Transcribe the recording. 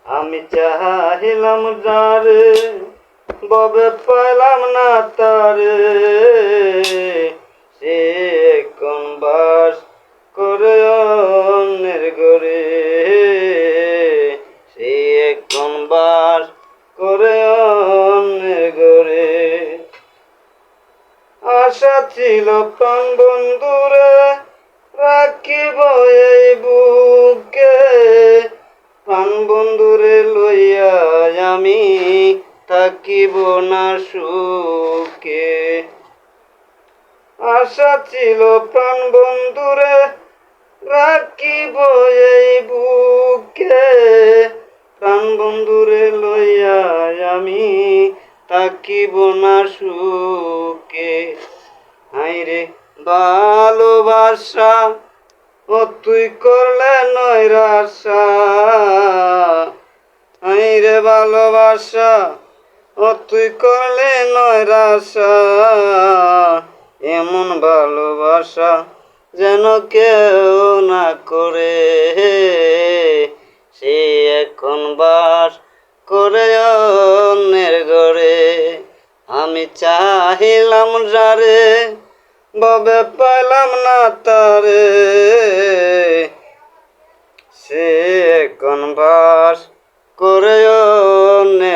আমি চাহিলাম যারে ববে পাইলাম না তারে, সে কোন বাস করে অন্যের ঘরে, সে কোন বাস করে অন্যের ঘরে। আশা ছিল প্রাণ বন্ধুরে রাখিব এই বুকে, প্রাণ বন্ধুরে লইয়া আমি থাকিব না সুখে। আশা ছিল প্রাণ বন্ধুরে রাখিব এই বুকে, প্রাণ বন্ধুরে লইয়া আমি থাকিব না সুখে। হাইরে ভালোবাসা ও তুই করলে নৈরাশা, হাইরে ভালোবাসা ও তুই করলে নৈরাশা, এমন ভালোবাসা যেন কেউ না করে, সে এখন বাস করে অন্যের ঘরে। আমি চাহিলাম যারে ববে পাইলাম না তারে, সে এখন বাস করে অন্যের